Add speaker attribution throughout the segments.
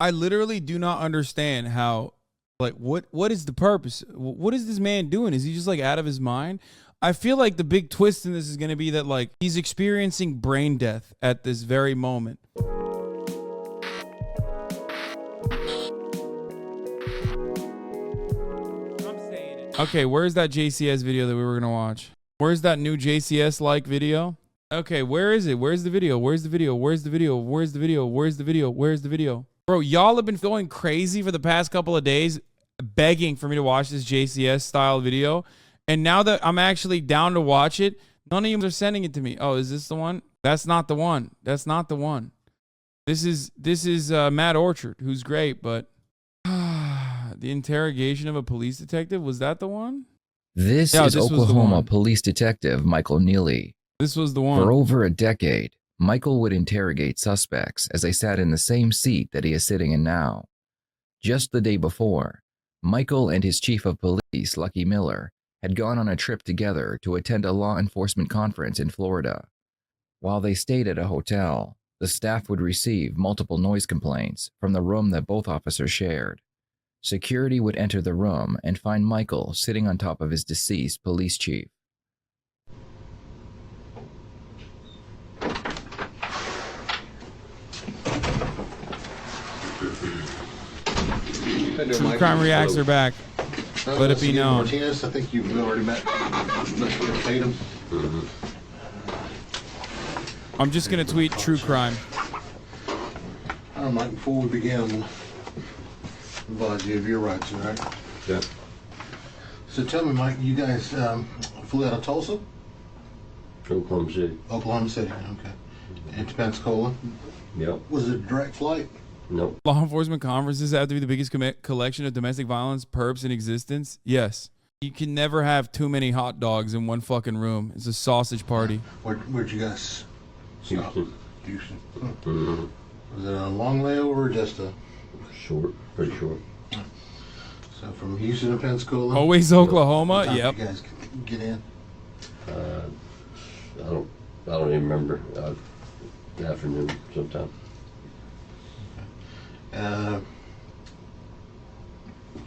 Speaker 1: I literally do not understand how, like, what is the purpose? What is this man doing? Is he just like out of his mind? I feel like the big twist in this is going to be that like he's experiencing brain death at this very moment. Okay, where's that JCS video that we were going to watch? Where's that new JCS like video? Okay, where is it? Where's the video? Where's the video? Where's the video? Where's the video? Where's the video? Where's the video? Bro, y'all have been going crazy for the past couple of days begging for me to watch this JCS style video. And now that I'm actually down to watch it, none of you are sending it to me. Oh, is this the one? That's not the one. That's not the one. This is Matt Orchard, who's great, but the interrogation of a police detective, was that the one?
Speaker 2: This is Oklahoma police detective Michael Neely.
Speaker 1: This was the one.
Speaker 2: For over a decade, Michael would interrogate suspects as they sat in the same seat that he is sitting in now. Just the day before, Michael and his chief of police, Lucky Miller, had gone on a trip together to attend a law enforcement conference in Florida. While they stayed at a hotel, the staff would receive multiple noise complaints from the room that both officers shared. Security would enter the room and find Michael sitting on top of his deceased police chief.
Speaker 1: True crime reacts are back. Let it be known.
Speaker 3: Martinez, I think you've already met Mr. Tatum.
Speaker 1: I'm just going to tweet true crime.
Speaker 3: All right, Mike, before we begin, advise you of your rights, all right?
Speaker 4: Yeah.
Speaker 3: So tell me, Mike, you guys flew out of Tulsa?
Speaker 4: Oklahoma City.
Speaker 3: Oklahoma City, okay. And to Pensacola?
Speaker 4: Yep.
Speaker 3: Was it a direct flight?
Speaker 4: Nope.
Speaker 1: Law enforcement conferences have to be the biggest collection of domestic violence perps in existence? Yes. You can never have too many hot dogs in one fucking room. It's a sausage party.
Speaker 3: Where'd you guys stop?
Speaker 4: Houston.
Speaker 3: Hmm. Was it a long layover or just a...
Speaker 4: Short, pretty short.
Speaker 3: So from Houston to Pensacola?
Speaker 1: Always Oklahoma?
Speaker 3: What time
Speaker 1: Yep.
Speaker 3: did you guys get in?
Speaker 4: I don't even remember. Afternoon sometime.
Speaker 3: Did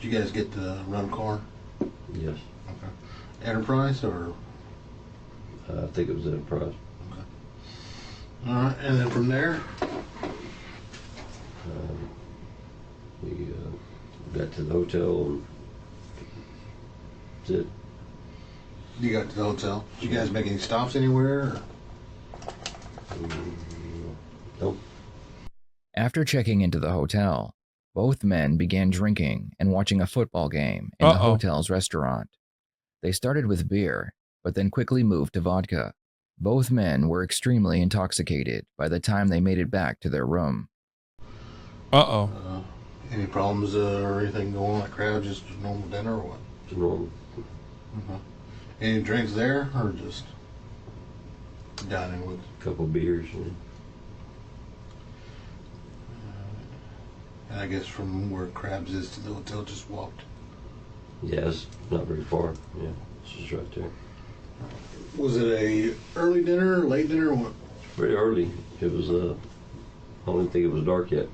Speaker 3: you guys get to run a car?
Speaker 4: Yes.
Speaker 3: Okay. Enterprise or?
Speaker 4: I think it was Enterprise.
Speaker 3: Okay. All right, and then from there?
Speaker 4: We got to the hotel and that's it.
Speaker 3: You got to the hotel. Did you guys make any stops anywhere? Or?
Speaker 4: Nope.
Speaker 2: After checking into the hotel, both men began drinking and watching a football game in the hotel's restaurant. They started with beer, but then quickly moved to vodka. Both men were extremely intoxicated by the time they made it back to their room.
Speaker 3: Any problems or anything going on like crowd? Just a normal dinner or what?
Speaker 4: It's normal.
Speaker 3: Any drinks there or just dining with?
Speaker 4: A couple beers.
Speaker 3: And I guess from where Krabs is to the hotel, just walked.
Speaker 4: Yeah, it's not very far. Yeah, it's just right there.
Speaker 3: Was it a early dinner, late dinner, or what?
Speaker 4: Pretty early. It was, I don't even think it was dark yet.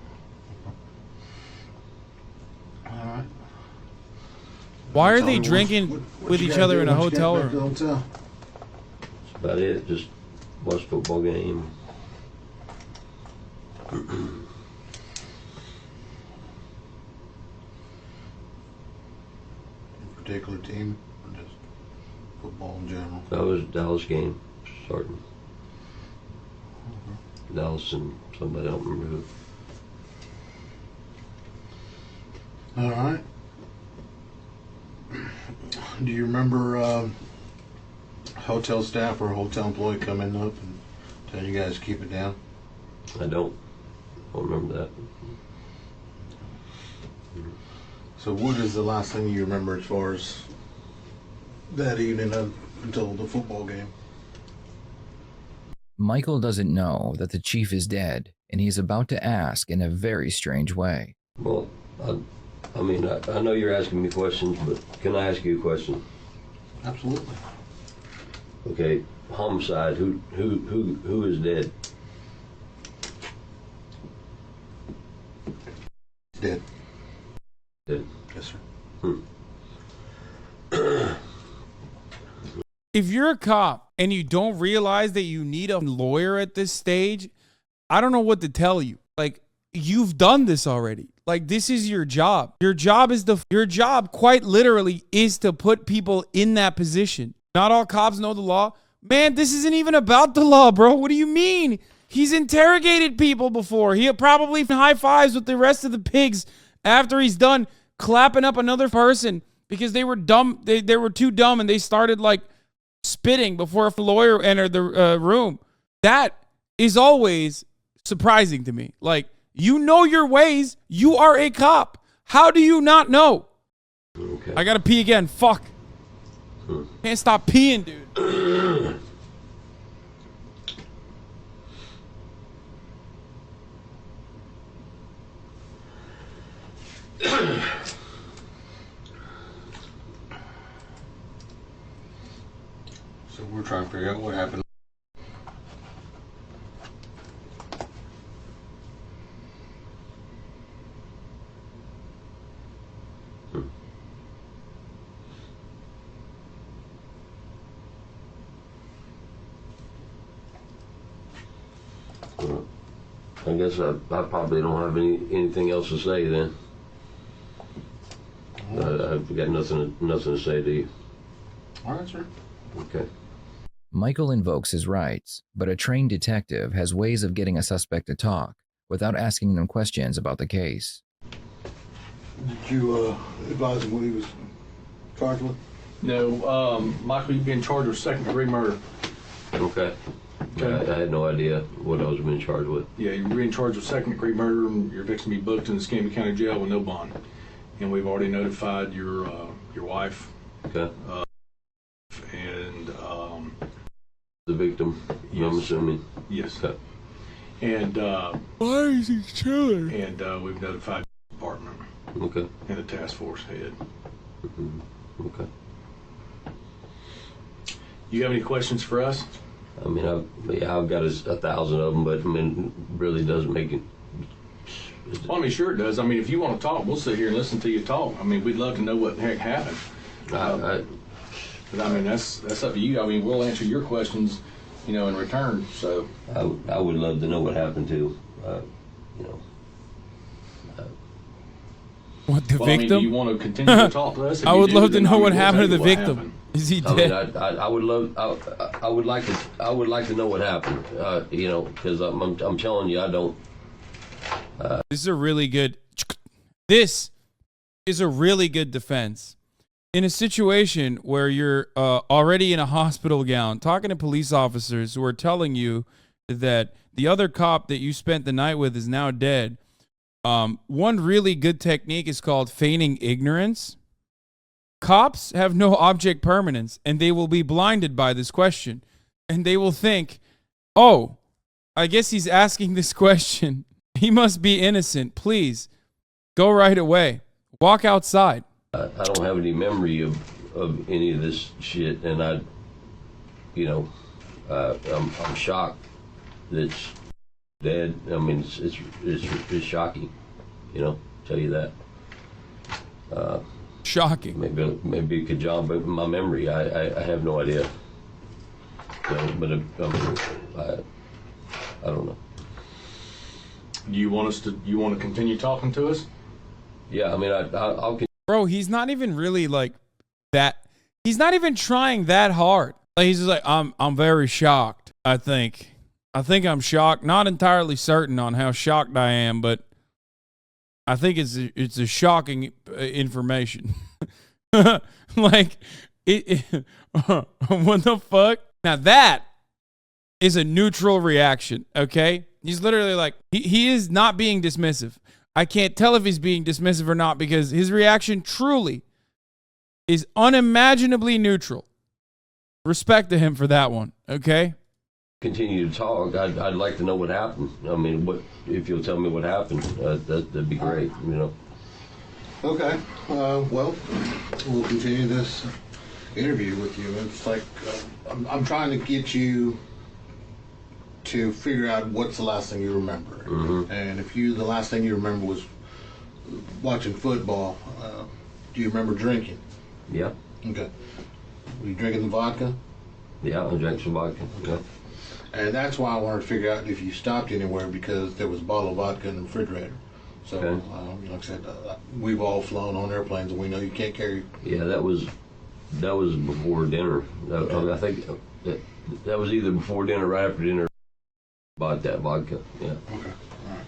Speaker 3: All right.
Speaker 1: Why are they drinking with each other in a hotel room?
Speaker 4: That's about it. Just watch football game.
Speaker 3: Particular team or just football in general?
Speaker 4: That was a Dallas game starting. Dallas and somebody, I don't remember who.
Speaker 3: All right. Do you remember hotel staff or hotel employee coming up and telling you guys to keep it down?
Speaker 4: I don't remember that.
Speaker 3: So what is the last thing you remember as far as that evening until the football game?
Speaker 2: Michael doesn't know that the chief is dead, and he's about to ask in a very strange way.
Speaker 4: Well, I mean, I know you're asking me questions, but can I ask you a question?
Speaker 3: Absolutely.
Speaker 4: Okay, homicide. Who is dead?
Speaker 3: Did.
Speaker 4: Did.
Speaker 3: Yes, sir.
Speaker 1: If you're a cop and you don't realize that you need a lawyer at this stage, I don't know what to tell you. Like, you've done this already. Like, this is your job. Your job quite literally is to put people in that position. Not all cops know the law. Man, this isn't even about the law, bro. What do you mean? He's interrogated people before. He probably high fives with the rest of the pigs after he's done clapping up another person because they were dumb. They were too dumb and they started like spitting before a lawyer entered the room. That is always surprising to me. Like, you know your ways. You are a cop. How do you not know?
Speaker 4: Okay.
Speaker 1: I gotta pee again. Fuck. Can't stop peeing, dude.
Speaker 3: So we're trying to figure out what happened.
Speaker 4: I guess I probably don't have anything else to say then. I've got nothing to say to you.
Speaker 3: All right, sir.
Speaker 4: Okay.
Speaker 2: Michael invokes his rights, but a trained detective has ways of getting a suspect to talk without asking them questions about the case.
Speaker 3: Did you advise him what he was charged with?
Speaker 5: No, Michael, you've been charged with second-degree murder.
Speaker 4: Okay.
Speaker 5: Okay.
Speaker 4: I had no idea what I was being charged with.
Speaker 5: Yeah, you're being charged with second-degree murder, and you're fixing to be booked in the Escambia County Jail with no bond. And we've already notified your wife
Speaker 4: Okay.
Speaker 5: and
Speaker 4: The victim,
Speaker 5: Yes.
Speaker 4: I'm assuming.
Speaker 5: yes,
Speaker 4: Okay.
Speaker 5: and
Speaker 1: Why is he chilling?
Speaker 5: we've notified the department
Speaker 4: Okay.
Speaker 5: and the task force head.
Speaker 4: Okay.
Speaker 5: You have any questions for us?
Speaker 4: I mean, I've got 1,000 of them, but I mean, it really doesn't make it.
Speaker 5: Well, I mean, sure it does. I mean, if you want to talk, we'll sit here and listen to you talk. I mean, we'd love to know what the heck happened. But I mean, that's up to you. I mean, we'll answer your questions, in return. So
Speaker 4: I would love to know what happened to,
Speaker 1: What, the
Speaker 5: well, I mean,
Speaker 1: victim?
Speaker 5: do you want to continue to talk to us? If
Speaker 1: I
Speaker 5: you
Speaker 1: would
Speaker 5: do,
Speaker 1: love to
Speaker 5: then,
Speaker 1: know
Speaker 5: I mean,
Speaker 1: what
Speaker 5: we'll
Speaker 1: happened to
Speaker 5: tell
Speaker 1: the
Speaker 5: you what
Speaker 1: victim.
Speaker 5: happened.
Speaker 1: Is he
Speaker 4: I mean,
Speaker 1: dead?
Speaker 4: I would love. I would like to know what happened. Because I'm telling you, I don't.
Speaker 1: This is a really good. This is a really good defense. In a situation where you're already in a hospital gown, talking to police officers who are telling you that the other cop that you spent the night with is now dead, one really good technique is called feigning ignorance. Cops have no object permanence, and they will be blinded by this question. And they will think, oh, I guess he's asking this question. He must be innocent. Please, go right away. Walk outside.
Speaker 4: I don't have any memory of any of this shit, and I'm shocked that it's dead. I mean, it's shocking. Tell you that.
Speaker 1: Shocking.
Speaker 4: Maybe it could jog my memory. I have no idea. But I don't know.
Speaker 5: Do you want to continue talking to us?
Speaker 4: Yeah, I mean, I'll.
Speaker 1: Bro, he's not even really like that. He's not even trying that hard. Like, he's just like, I'm very shocked. I think I'm shocked. Not entirely certain on how shocked I am, but I think it's a shocking information. Like, what the fuck? Now that is a neutral reaction, okay? He's literally like, he is not being dismissive. I can't tell if he's being dismissive or not because his reaction truly is unimaginably neutral. Respect to him for that one, okay?
Speaker 4: Continue to talk. I'd like to know what happened. I mean, what if you'll tell me what happened? That'd be great.
Speaker 3: Okay. Well, we'll continue this interview with you. It's like I'm trying to get you to figure out what's the last thing you remember.
Speaker 4: Mm-hmm.
Speaker 3: And if the last thing you remember was watching football. Do you remember drinking?
Speaker 4: Yeah.
Speaker 3: Okay. Were you drinking the vodka?
Speaker 4: Yeah, I drank some vodka. Yeah.
Speaker 3: And that's why I wanted to figure out if you stopped anywhere, because there was a bottle of vodka in the refrigerator. So,
Speaker 4: Okay.
Speaker 3: like I said, we've all flown on airplanes, and we know you can't carry.
Speaker 4: Yeah, that was before dinner. I think that was either before dinner or right after dinner. Bought that vodka. Yeah.
Speaker 3: Okay. All right.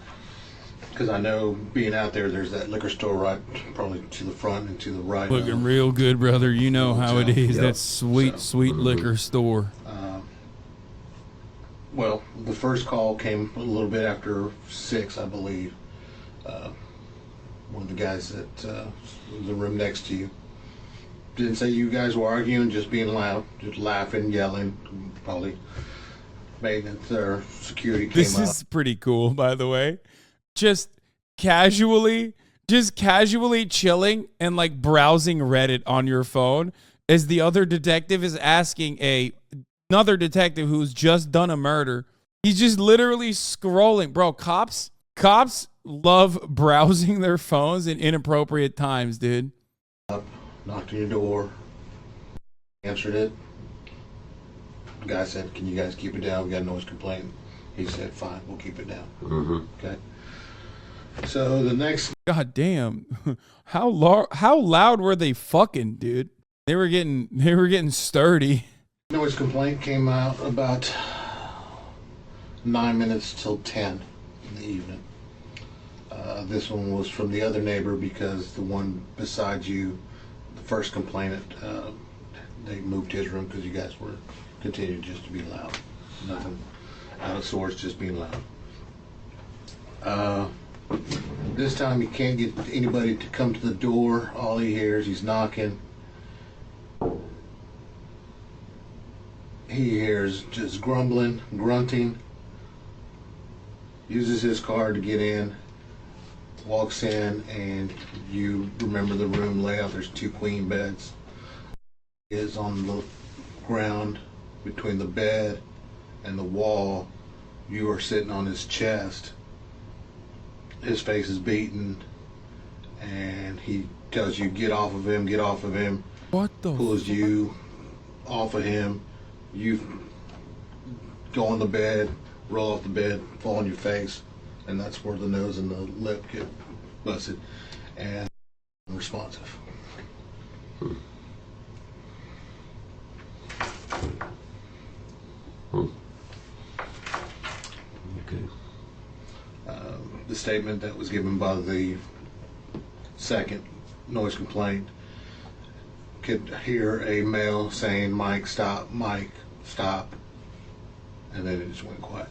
Speaker 3: Because I know being out there, there's that liquor store right, probably to the front and to the right.
Speaker 1: Looking real good, brother. You know how it is.
Speaker 4: Yep.
Speaker 1: That sweet liquor store.
Speaker 3: Well, the first call came a little bit after 6, I believe. One of the guys that was in the room next to you didn't say you guys were arguing, just being loud, just laughing, yelling. Probably maintenance or security came
Speaker 1: This
Speaker 3: up.
Speaker 1: is pretty cool, by the way. Just casually chilling and like browsing Reddit on your phone as the other detective is asking another detective who's just done a murder. He's just literally scrolling. Bro, cops love browsing their phones in inappropriate times, dude.
Speaker 3: Knocked on your door, answered it. The guy said, "Can you guys keep it down? We got a noise complaint." He said, "Fine, we'll keep it down."
Speaker 4: Mm-hmm.
Speaker 3: Okay. So the next
Speaker 1: God damn. How loud were they fucking, dude? They were getting sturdy.
Speaker 3: noise complaint came out about 9 minutes till 10 in the evening. This one was from the other neighbor, because the one beside you, the first complainant, they moved his room because you guys were continuing just to be loud. Nothing out of sorts, just being loud. This time he can't get anybody to come to the door. All he hears, he's knocking. He hears just grumbling, grunting. Uses his card to get in. Walks in, and you remember the room layout. There's 2 queen beds. He is on the ground between the bed and the wall. You are sitting on his chest. His face is beaten, and he tells you, "Get off of him, get off of him."
Speaker 1: What the
Speaker 3: Pulls you off of him. You go on the bed, roll off the bed, fall on your face, and that's where the nose and the lip get busted, and unresponsive.
Speaker 4: Okay.
Speaker 3: The statement that was given by the second noise complaint could hear a male saying, "Mike, stop, Mike, stop," and then it just went quiet.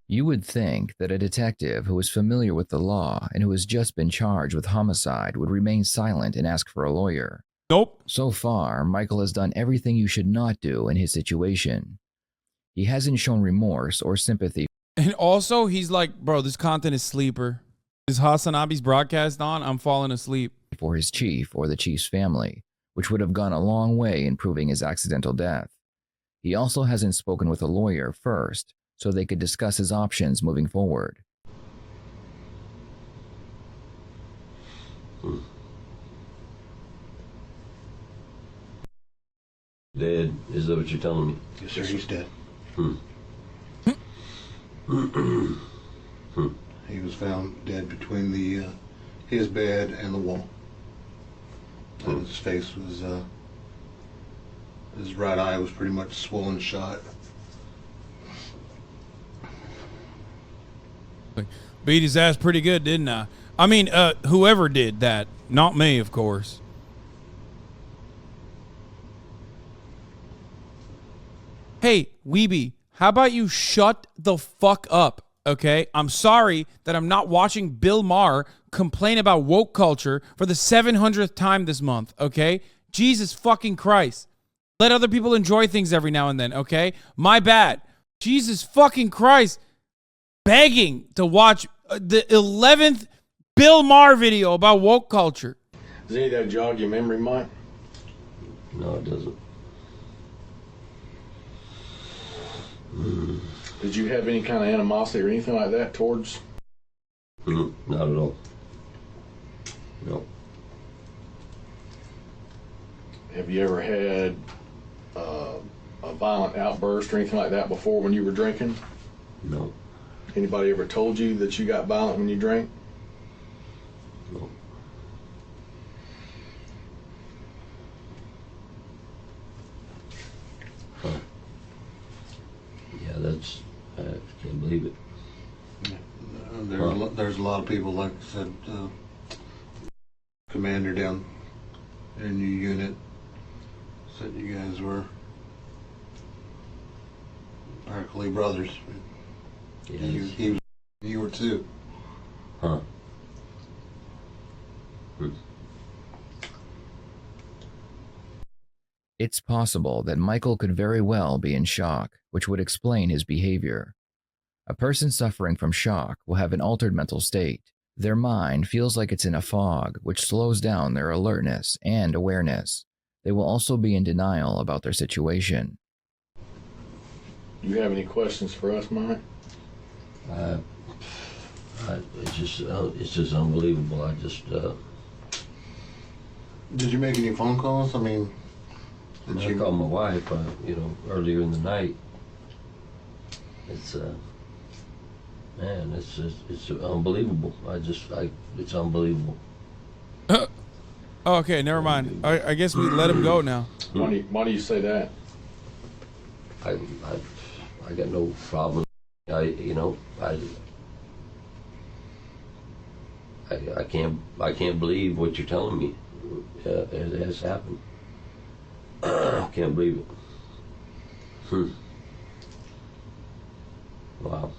Speaker 2: You would think that a detective who is familiar with the law and who has just been charged with homicide would remain silent and ask for a lawyer.
Speaker 1: Nope.
Speaker 2: So far, Michael has done everything you should not do in his situation. He hasn't shown remorse or sympathy
Speaker 1: And also, he's like, bro, this content is sleeper. Is Hasanabi's broadcast on? I'm falling asleep.
Speaker 2: for his chief or the chief's family, which would have gone a long way in proving his accidental death. He also hasn't spoken with a lawyer first, so they could discuss his options moving forward.
Speaker 4: Dead, is that what you're telling me?
Speaker 3: Yes, sir, he's dead. He was found dead between the his bed and the wall. And his face was, his right eye was pretty much swollen shut.
Speaker 1: Beat his ass pretty good, didn't I? I mean, whoever did that. Not me, of course. Hey, Weeby, how about you shut the fuck up, okay? I'm sorry that I'm not watching Bill Maher complain about woke culture for the 700th time this month, okay? Jesus fucking Christ. Let other people enjoy things every now and then, okay? My bad. Jesus fucking Christ. Begging to watch the 11th Bill Maher video about woke culture.
Speaker 5: Does any of that jog your memory, Mike?
Speaker 4: No, it doesn't.
Speaker 5: Did you have any kind of animosity or anything like that towards?
Speaker 4: Not at all. No.
Speaker 5: Have you ever had a violent outburst or anything like that before when you were drinking?
Speaker 4: No.
Speaker 5: Anybody ever told you that you got violent when you drank?
Speaker 4: No. Huh. Yeah, that's, I can't believe it.
Speaker 3: There's a lot of people, like I said, commander down in your unit said you guys were practically brothers.
Speaker 4: Yes.
Speaker 3: You were too.
Speaker 4: Huh.
Speaker 2: It's possible that Michael could very well be in shock, which would explain his behavior. A person suffering from shock will have an altered mental state. Their mind feels like it's in a fog, which slows down their alertness and awareness. They will also be in denial about their situation.
Speaker 5: Do you have any questions for us, Mike?
Speaker 4: It's just unbelievable.
Speaker 3: Did you make any phone calls? I mean,
Speaker 4: I called my wife, earlier in the night. It's, man, it's unbelievable. It's unbelievable.
Speaker 1: Okay, never mind. I guess we let him go now.
Speaker 5: Why do you say that?
Speaker 4: I got no problem. I can't believe what you're telling me. It has happened. I can't believe it. Wow.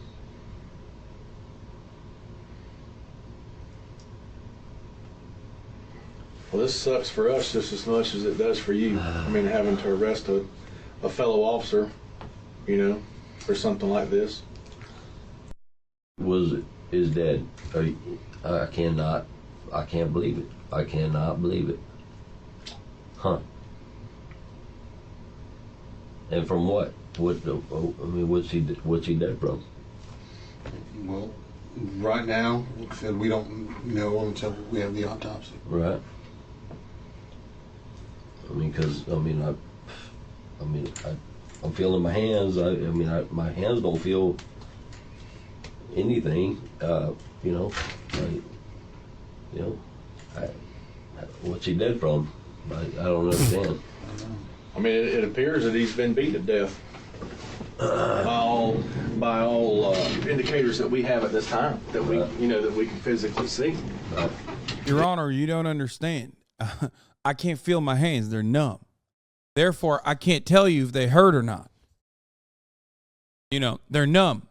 Speaker 5: Well, this sucks for us just as much as it does for you. I mean, having to arrest a fellow officer, for something like this.
Speaker 4: Is dead. I can't believe it. I cannot believe it. Huh. And from what? What's he dead from?
Speaker 3: well, right now, like I said, we don't know until we have the autopsy.
Speaker 4: Right. I'm feeling my hands. My hands don't feel anything. What's he dead from? I don't understand.
Speaker 5: I mean, it appears that he's been beat to death by all indicators that we have at this time that we that we can physically see.
Speaker 1: Your Honor, you don't understand. I can't feel my hands. They're numb. Therefore, I can't tell you if they hurt or not. They're numb.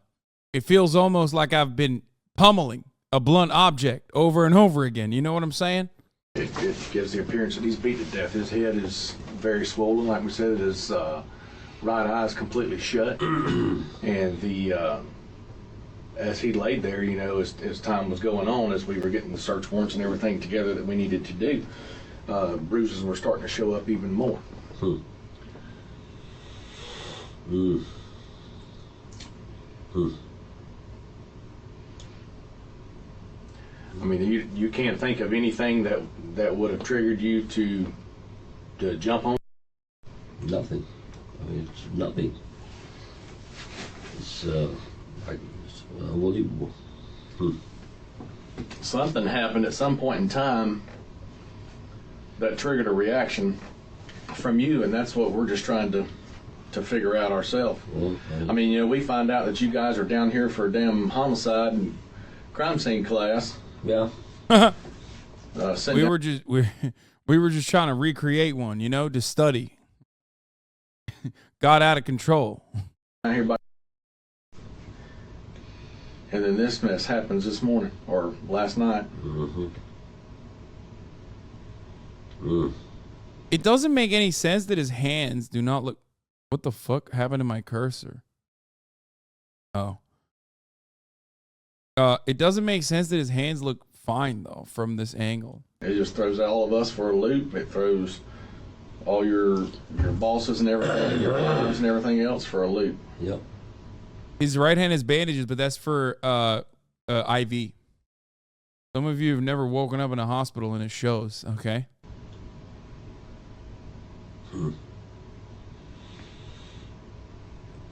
Speaker 1: It feels almost like I've been pummeling a blunt object over and over again. You know what I'm saying?
Speaker 5: It gives the appearance that he's beat to death. His head is very swollen. Like we said, his right eye is completely shut. And as he laid there, as time was going on, as we were getting the search warrants and everything together that we needed to do, bruises were starting to show up even more. I mean, you can't think of anything that would have triggered you to jump on?
Speaker 4: Nothing. It's nothing. It's unbelievable.
Speaker 5: Something happened at some point in time that triggered a reaction from you, and that's what we're just trying to figure out ourselves.
Speaker 4: Well,
Speaker 5: I mean, we find out that you guys are down here for a damn homicide and crime scene class.
Speaker 4: yeah.
Speaker 1: We were just trying to recreate one, to study. Got out of control.
Speaker 5: Down here and then this mess happens this morning or last night.
Speaker 1: It doesn't make any sense that his hands do not look. What the fuck happened to my cursor? Oh. It doesn't make sense that his hands look fine though from this angle.
Speaker 5: It just throws all of us for a loop. It throws all your bosses and everything, your brothers and everything else for a loop.
Speaker 4: Yep.
Speaker 1: His right hand has bandages, but that's for IV. Some of you have never woken up in a hospital and it shows, okay?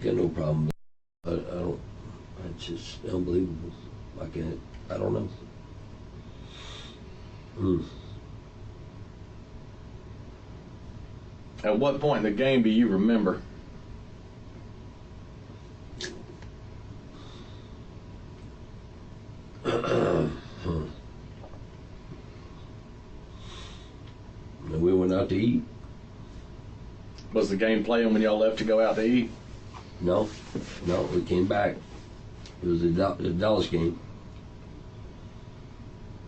Speaker 4: Got no problem. I don't. It's just unbelievable. I can't. I don't know.
Speaker 5: At what point in the game do you remember?
Speaker 4: And we went out to eat.
Speaker 5: Was the game playing when y'all left to go out to eat?
Speaker 4: No, we came back. It was a Dallas game.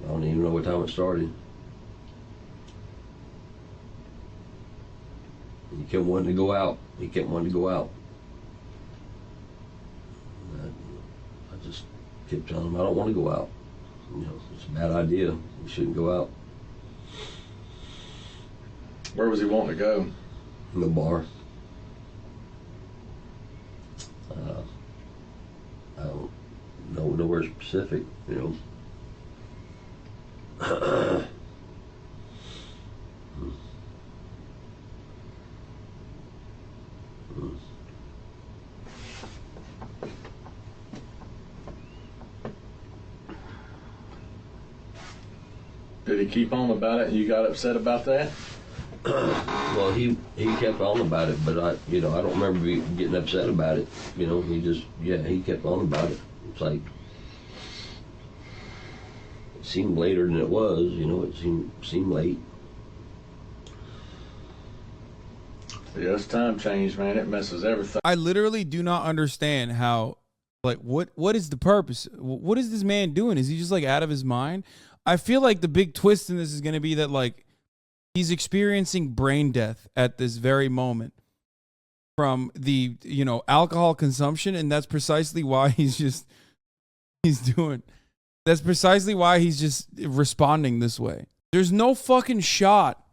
Speaker 4: I don't even know what time it started. He kept wanting to go out. I just kept telling him I don't want to go out. You know, it's a bad idea. We shouldn't go out.
Speaker 5: Where was he wanting to go?
Speaker 4: In the bar. I don't know nowhere specific, you know.
Speaker 5: Did he keep on about it and you got upset about that?
Speaker 4: Well, he kept on about it, but I don't remember getting upset about it. You know, he kept on about it. It's like, it seemed later than it was, you know, it seemed late.
Speaker 5: Yeah, it's time change, man. It messes everything.
Speaker 1: I literally do not understand how, like, what is the purpose? What is this man doing? Is he just like out of his mind? I feel like the big twist in this is going to be that, like, he's experiencing brain death at this very moment from the, you know, alcohol consumption. And that's precisely why that's precisely why he's just responding this way. There's no fucking shot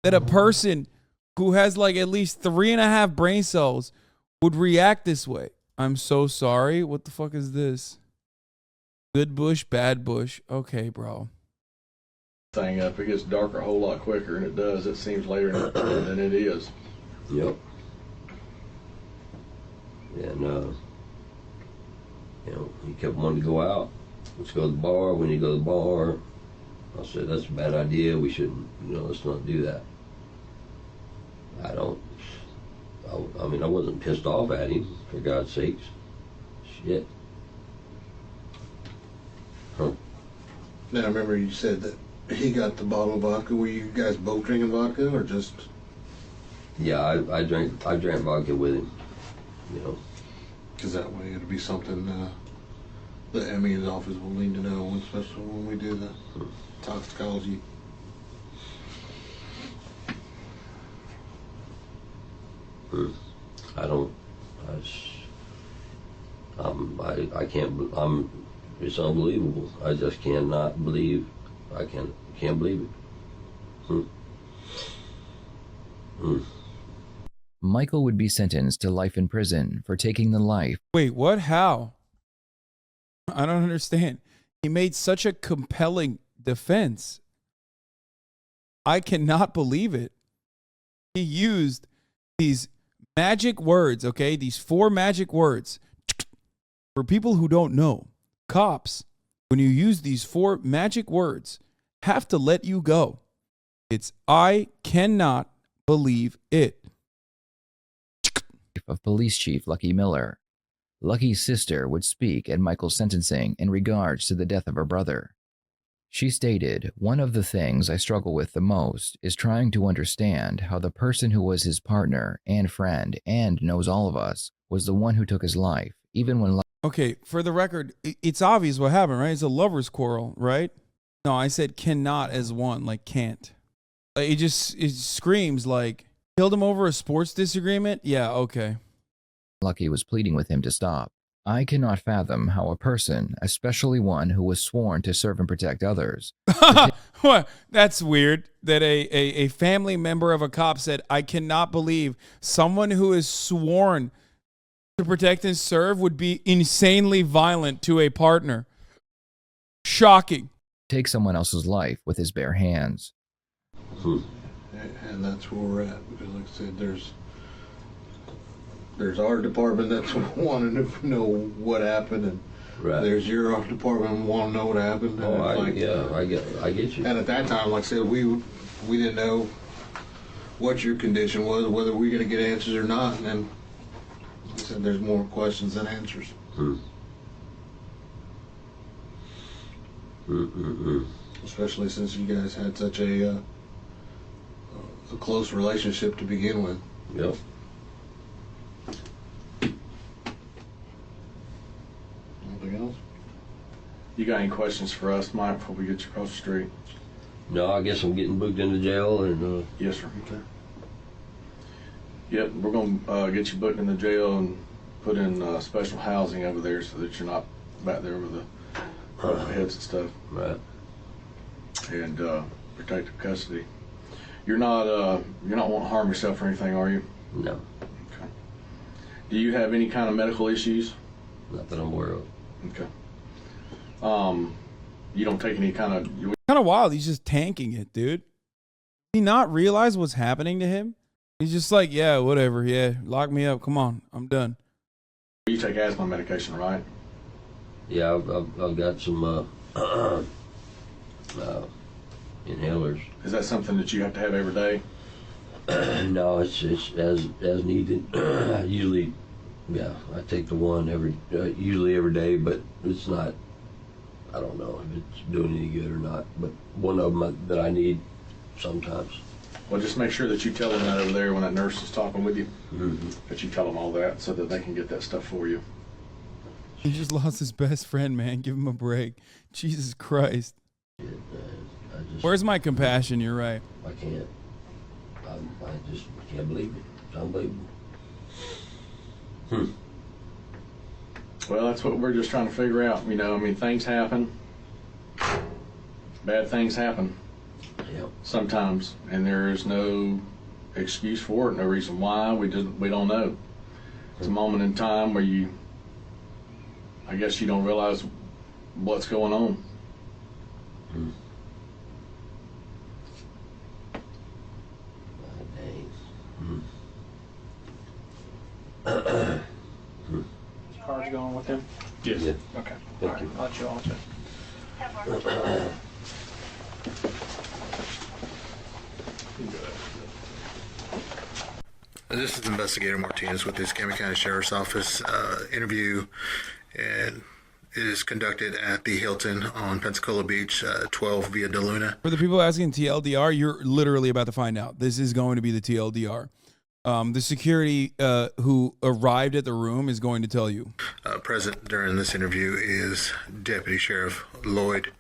Speaker 1: that a person who has like at least 3.5 brain cells would react this way. I'm so sorry. What the fuck is this? Good bush, bad bush. Okay, bro.
Speaker 5: Thing up. It gets darker a whole lot quicker, and it does. It seems later than it is.
Speaker 4: Yep. And you know, he kept wanting to go out. Let's go to the bar. When you go to the bar, I said that's a bad idea. We shouldn't. You know, let's not do that. I mean, I wasn't pissed off at him, for God's sakes. Shit. Huh.
Speaker 3: Now, I remember you said that he got the bottle of vodka. Were you guys both drinking vodka, or just?
Speaker 4: Yeah, I drank vodka with him. You know.
Speaker 3: Because that way it'll be something the ME's office will need to know, especially when we do the toxicology.
Speaker 4: I can't. It's unbelievable. I just cannot believe. I can't believe it.
Speaker 2: Michael would be sentenced to life in prison for taking the life.
Speaker 1: Wait, what? How? I don't understand. He made such a compelling defense. I cannot believe it. He used these magic words, okay? These 4 magic words. For people who don't know, cops, when you use these 4 magic words, have to let you go. It's I cannot believe it.
Speaker 2: Of Police Chief Lucky Miller. Lucky's sister would speak at Michael's sentencing in regards to the death of her brother. She stated, "One of the things I struggle with the most is trying to understand how the person who was his partner and friend and knows all of us was the one who took his life, even when..."
Speaker 1: Okay, for the record, it's obvious what happened, right? It's a lover's quarrel, right? No, I said cannot as one, like can't. It screams like, killed him over a sports disagreement? Yeah, okay.
Speaker 2: Lucky was pleading with him to stop. "I cannot fathom how a person, especially one who was sworn to serve and protect others..."
Speaker 1: What? That's weird that a family member of a cop said, "I cannot believe someone who is sworn to protect and serve would be insanely violent to a partner." Shocking.
Speaker 2: take someone else's life with his bare hands.
Speaker 3: And that's where we're at, because like I said, there's our department that's wanting to know what happened, and there's your department wanting to know what happened. And
Speaker 4: I get you.
Speaker 3: And at that time, like I said, we didn't know what your condition was, whether we were going to get answers or not. And then, like I said, there's more questions than answers. Especially since you guys had such a close relationship to begin with.
Speaker 4: Yep.
Speaker 3: Anything else?
Speaker 5: You got any questions for us, Mike, before we get you across the street?
Speaker 4: No, I guess I'm getting booked into jail, and
Speaker 5: Yes, sir.
Speaker 3: Okay.
Speaker 5: Yep, we're gonna get you booked in the jail and put in special housing over there so that you're not back there with the heads and stuff.
Speaker 4: right.
Speaker 5: And protective custody. You're not wanting to harm yourself or anything, are you?
Speaker 4: No,
Speaker 5: Okay. Do you have any kind of medical issues?
Speaker 4: not that I'm aware of.
Speaker 5: Okay. You don't take any kind of.
Speaker 1: Kind of wild. He's just tanking it, dude. Did he not realize what's happening to him? He's just like, yeah, whatever. Yeah, lock me up. Come on, I'm done.
Speaker 5: You take asthma medication, right?
Speaker 4: Yeah, I've got some inhalers.
Speaker 5: Is that something that you have to have every day?
Speaker 4: No, it's as needed. Usually, yeah, I take the one usually every day, but it's not. I don't know if it's doing any good or not, but one of them that I need sometimes.
Speaker 5: Well, just make sure that you tell them that over there when that nurse is talking with you,
Speaker 4: Mm-hmm.
Speaker 5: that you tell them all that so that they can get that stuff for you.
Speaker 1: He just lost his best friend, man. Give him a break. Jesus Christ.
Speaker 4: I just,
Speaker 1: Where's my compassion? You're right.
Speaker 4: I can't. I just can't believe it. It's unbelievable.
Speaker 5: Well, that's what we're just trying to figure out. You know, I mean, things happen. Bad things happen
Speaker 4: Yep.
Speaker 5: sometimes, and there is no excuse for it, no reason why. We don't know. It's a moment in time where I guess you don't realize what's going on.
Speaker 4: Dang.
Speaker 6: Car's going with him?
Speaker 5: Yes.
Speaker 4: Yeah.
Speaker 6: Okay.
Speaker 4: Thank
Speaker 6: All right.
Speaker 4: you.
Speaker 6: I'll let you all check.
Speaker 3: This is Investigator Martinez with the Escambia County Sheriff's Office. Interview and it is conducted at the Hilton on Pensacola Beach, 12 Via de Luna.
Speaker 1: For the people asking TLDR, you're literally about to find out. This is going to be the TLDR. The security who arrived at the room is going to tell you.
Speaker 3: Present during this interview is Deputy Sheriff Lloyd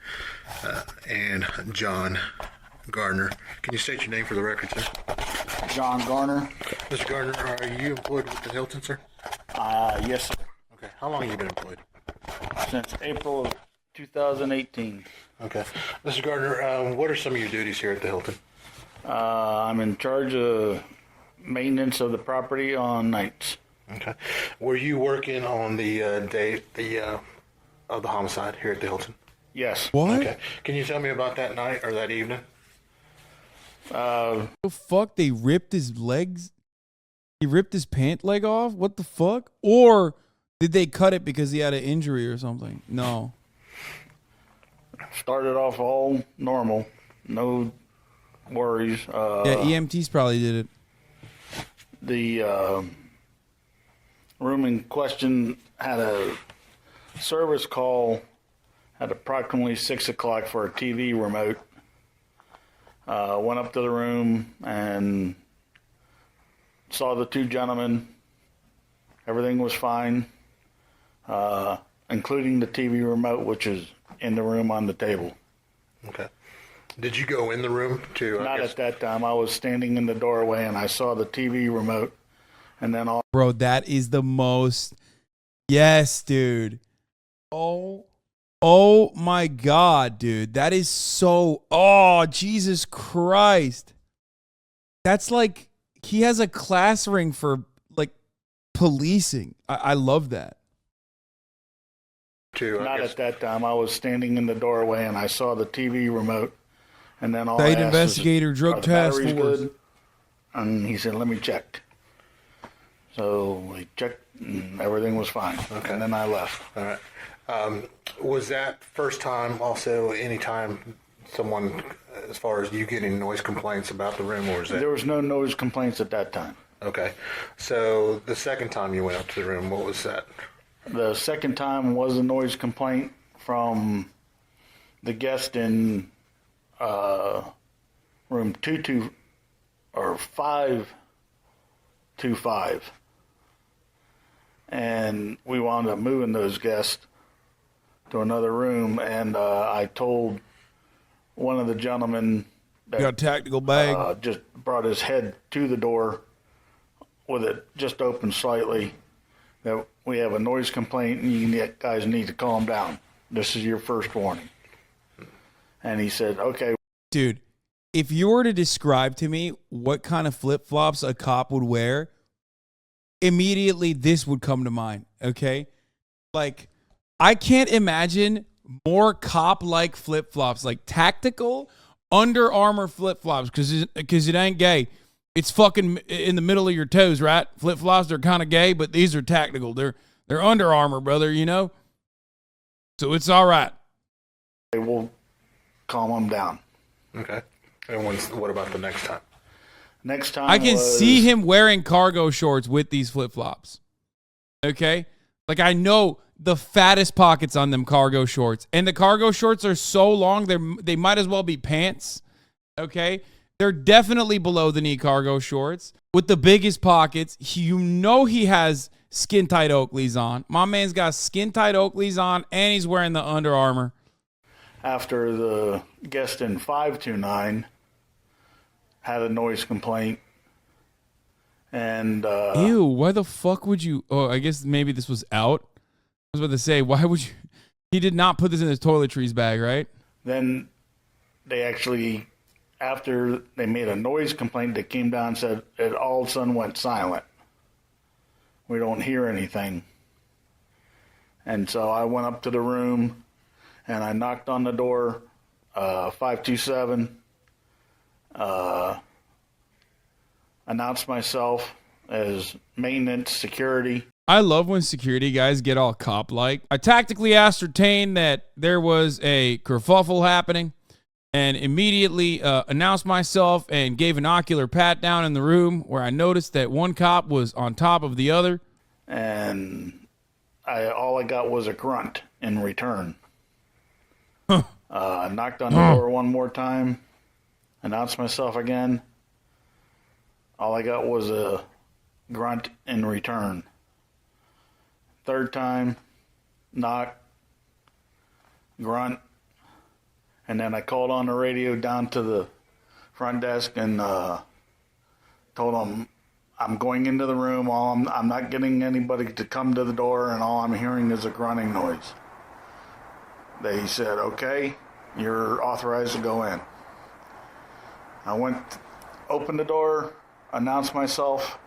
Speaker 3: and John Gardner. Can you state your name for the record, sir?
Speaker 6: John Garner.
Speaker 3: Mr. Gardner, are you employed with the Hilton, sir?
Speaker 6: Yes, sir.
Speaker 3: Okay. How long have you been employed?
Speaker 6: Since April of 2018.
Speaker 3: Okay. Mr. Gardner, what are some of your duties here at the Hilton?
Speaker 6: I'm in charge of maintenance of the property on nights.
Speaker 3: Okay. Were you working on the day of the homicide here at the Hilton?
Speaker 6: Yes.
Speaker 1: What?
Speaker 3: Okay. Can you tell me about that night or that evening?
Speaker 1: The fuck? They ripped his legs? He ripped his pant leg off? What the fuck? Or did they cut it because he had an injury or something? No.
Speaker 6: Started off all normal. No worries.
Speaker 1: Yeah, EMTs probably did it.
Speaker 6: The room in question had a service call at approximately 6 o'clock for a TV remote. Went up to the room and saw the two gentlemen. Everything was fine, including the TV remote, which is in the room on the table.
Speaker 3: Okay. Did you go in the room to?
Speaker 6: Not at that time. I was standing in the doorway and I saw the TV remote, and then all.
Speaker 1: Bro, that is the most. Yes, dude. Oh my God, dude. That is so. Oh, Jesus Christ. That's like he has a class ring for like policing. I love that.
Speaker 3: to?
Speaker 6: Not at that time. I was standing in the doorway and I saw the TV remote. And then all
Speaker 1: State
Speaker 6: I asked
Speaker 1: investigator,
Speaker 6: is,
Speaker 1: drug
Speaker 6: "Are the
Speaker 1: task
Speaker 6: batteries
Speaker 1: force."
Speaker 6: good?" And he said, "Let me check." So we checked and everything was fine.
Speaker 3: Okay.
Speaker 6: And then I left.
Speaker 3: All right. Was that first time also any time someone, as far as you getting noise complaints about the room, or was that?
Speaker 6: There was no noise complaints at that time.
Speaker 3: Okay. So the second time you went up to the room, what was that?
Speaker 6: The second time was a noise complaint from the guest in room 525. And we wound up moving those guests to another room, and I told one of the gentlemen that
Speaker 1: Got a tactical bag.
Speaker 6: just brought his head to the door with it just open slightly, that we have a noise complaint and you guys need to calm down. This is your first warning. And he said, "Okay."
Speaker 1: Dude, if you were to describe to me what kind of flip-flops a cop would wear, immediately this would come to mind, okay? Like, I can't imagine more cop-like flip-flops, like tactical Under Armour flip-flops, because it ain't gay. It's fucking in the middle of your toes, right? Flip-flops, they're kind of gay, but these are tactical. They're Under Armour, brother, you know? So it's all right.
Speaker 6: We'll calm them down.
Speaker 3: Okay. And what about the next time?
Speaker 6: Next time
Speaker 1: I can see him wearing cargo shorts with these flip-flops. Okay? Like, I know the fattest pockets on them cargo shorts. And the cargo shorts are so long, they might as well be pants. Okay? They're definitely below the knee cargo shorts with the biggest pockets. You know he has skin-tight Oakleys on. My man's got skin-tight Oakleys on, and he's wearing the Under Armour.
Speaker 6: After the guest in 529 had a noise complaint, and
Speaker 1: Ew, why the fuck would you? Oh, I guess maybe this was out. I was about to say, why would you? He did not put this in his toiletries bag, right?
Speaker 6: then they actually, after they made a noise complaint, they came down and said it all of a sudden went silent. We don't hear anything. And so I went up to the room and I knocked on the door, 527, announced myself as maintenance security.
Speaker 1: I love when security guys get all cop-like. I tactically ascertained that there was a kerfuffle happening and immediately announced myself and gave an ocular pat down in the room where I noticed that one cop was on top of the other.
Speaker 6: And all I got was a grunt in return. I knocked on the door one more time, announced myself again. All I got was a grunt in return. Third time, knock, grunt, and then I called on the radio down to the front desk and told them I'm going into the room. I'm not getting anybody to come to the door, and all I'm hearing is a grunting noise. They said, "Okay, you're authorized to go in." I went, opened the door, announced myself.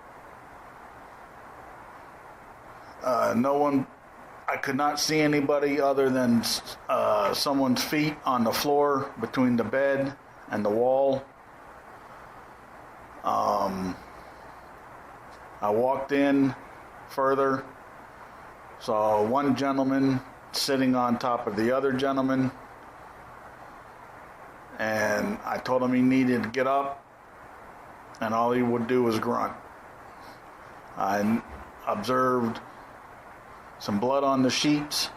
Speaker 6: No one, I could not see anybody other than someone's feet on the floor between the bed and the wall. I walked in further, saw one gentleman sitting on top of the other gentleman, and I told him he needed to get up, and all he would do was grunt. I observed some blood on the sheets.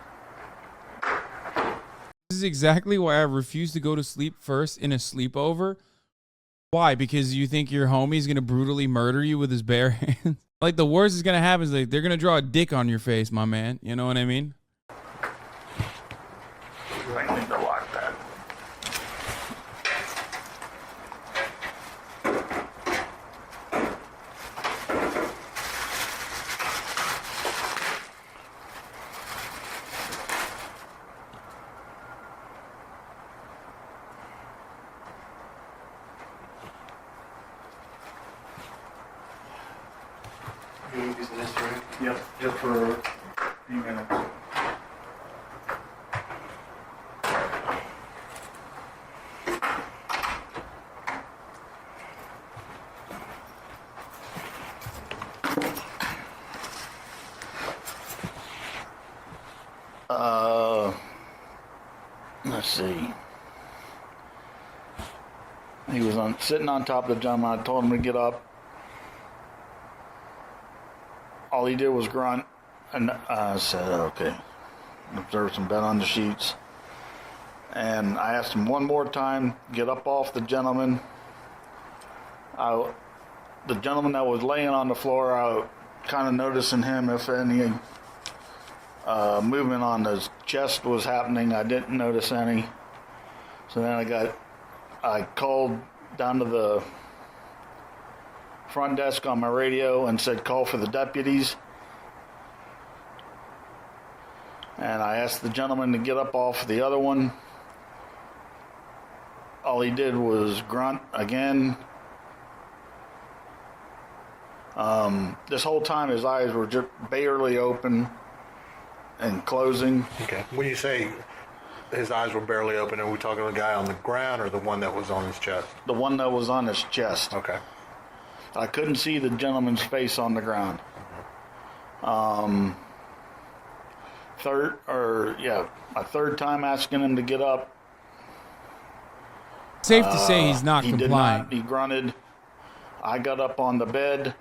Speaker 1: This is exactly why I refuse to go to sleep first in a sleepover. Why? Because you think your homie's going to brutally murder you with his bare hands? Like, the worst is going to happen is like they're going to draw a dick on your face, my man. You know what I mean?
Speaker 6: I need to lock that.
Speaker 3: You using this room?
Speaker 6: Yep, just for a few minutes. let's see. He was sitting on top of the gentleman. I told him to get up. All he did was grunt, and I said, okay. There was some bed on the sheets. And I asked him one more time, get up off the gentleman. The gentleman that was laying on the floor, I kind of noticing him, if any movement on his chest was happening. I didn't notice any. So then I called down to the front desk on my radio and said, call for the deputies. And I asked the gentleman to get up off the other one. All he did was grunt again. This whole time his eyes were just barely open and closing.
Speaker 3: Okay. When you say his eyes were barely open, are we talking the guy on the ground or the one that was on his chest?
Speaker 6: The one that was on his chest.
Speaker 3: Okay.
Speaker 6: I couldn't see the gentleman's face on the ground. A third time asking him to get up.
Speaker 1: Safe to say he's not
Speaker 6: He
Speaker 1: compliant.
Speaker 6: did not. He grunted. I got up on the bed,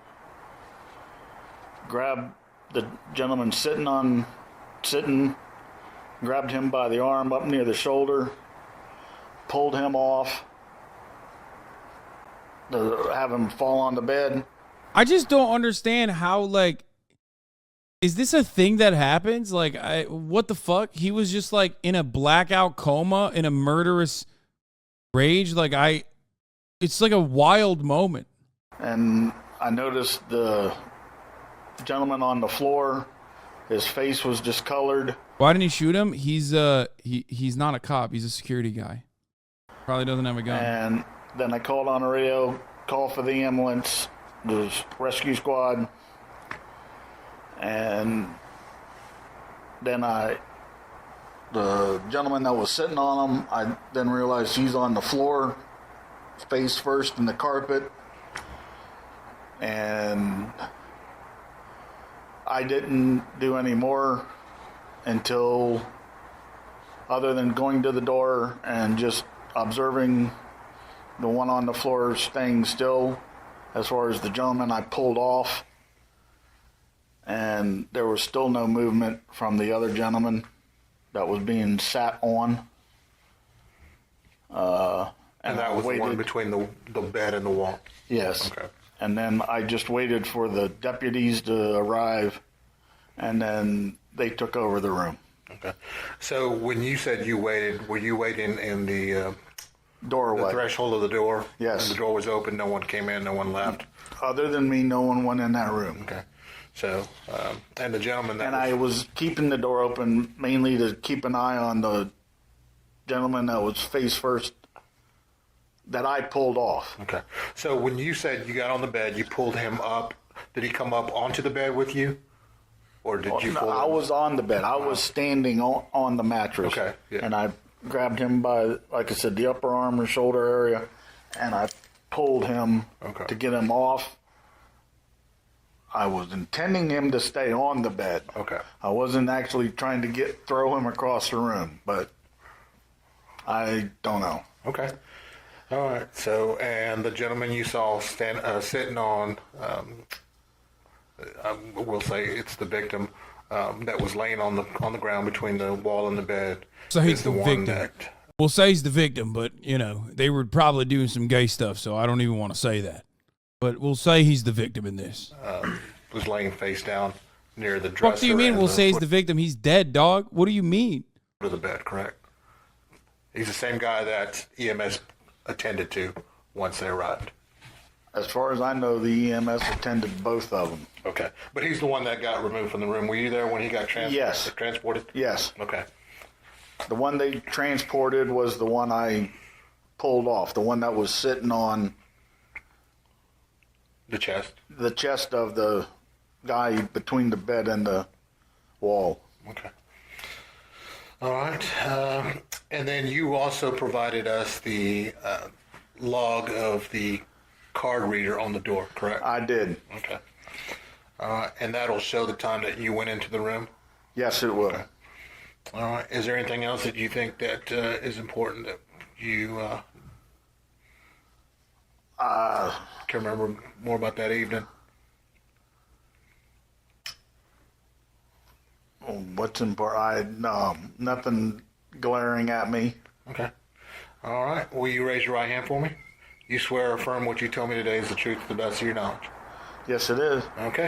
Speaker 6: grabbed the gentleman sitting, grabbed him by the arm up near the shoulder, pulled him off to have him fall on the bed.
Speaker 1: I just don't understand how, like, is this a thing that happens? Like, what the fuck? He was just like in a blackout coma, in a murderous rage. Like, it's like a wild moment.
Speaker 6: And I noticed the gentleman on the floor, his face was discolored.
Speaker 1: Why didn't he shoot him? He's not a cop. He's a security guy. Probably doesn't have a gun.
Speaker 6: And then I called on the radio, called for the ambulance, the rescue squad. And then the gentleman that was sitting on him, I then realized he's on the floor, face first in the carpet. And I didn't do any more until, other than going to the door and just observing the one on the floor staying still. As far as the gentleman, I pulled off, and there was still no movement from the other gentleman that was being sat on.
Speaker 3: And that was the one between the bed and the wall?
Speaker 6: Yes.
Speaker 3: Okay.
Speaker 6: And then I just waited for the deputies to arrive, and then they took over the room.
Speaker 3: Okay. So when you said you waited, were you waiting in the
Speaker 6: Doorway.
Speaker 3: the threshold of the door?
Speaker 6: Yes.
Speaker 3: And the door was open, no one came in, no one left?
Speaker 6: Other than me, no one went in that room.
Speaker 3: Okay. So, and the gentleman that
Speaker 6: And I was keeping the door open mainly to keep an eye on the gentleman that was face first that I pulled off.
Speaker 3: Okay. So when you said you got on the bed, you pulled him up, did he come up onto the bed with you? Or did you pull
Speaker 6: I
Speaker 3: him?
Speaker 6: was on the bed. I was standing on the mattress.
Speaker 3: Okay, yeah.
Speaker 6: And I grabbed him by, like I said, the upper arm and shoulder area, and I pulled him to get him off. I was intending him to stay on the bed.
Speaker 3: Okay.
Speaker 6: I wasn't actually trying to throw him across the room, but I don't know.
Speaker 3: Okay. All right. So, and the gentleman you saw sitting on, we'll say it's the victim that was laying on the ground between the wall and the bed.
Speaker 1: So he's
Speaker 3: is
Speaker 1: the
Speaker 3: one
Speaker 1: victim.
Speaker 3: that
Speaker 1: We'll say he's the victim, but, you know, they were probably doing some gay stuff, so I don't even want to say that. But we'll say he's the victim in this.
Speaker 3: was laying face down near the dresser.
Speaker 1: What do you mean we'll say he's the victim? He's dead, dog. What do you mean?
Speaker 3: To the bed, correct? He's the same guy that EMS attended to once they arrived.
Speaker 6: As far as I know, the EMS attended both of them.
Speaker 3: Okay. But he's the one that got removed from the room. Were you there when he got
Speaker 6: Yes.
Speaker 3: transported?
Speaker 6: Yes.
Speaker 3: Okay.
Speaker 6: The one they transported was the one I pulled off, the one that was sitting on
Speaker 3: The chest?
Speaker 6: the chest of the guy between the bed and the wall.
Speaker 3: Okay. All right. And then you also provided us the log of the card reader on the door, correct?
Speaker 6: I did.
Speaker 3: Okay. And that'll show the time that you went into the room?
Speaker 6: Yes, it will.
Speaker 3: Okay. All right. Is there anything else that you think that is important that you can remember more about that evening?
Speaker 6: What's important? Nothing glaring at me.
Speaker 3: Okay. All right. Will you raise your right hand for me? You swear or affirm what you tell me today is the truth to the best of your knowledge.
Speaker 6: Yes, it is.
Speaker 3: Okay.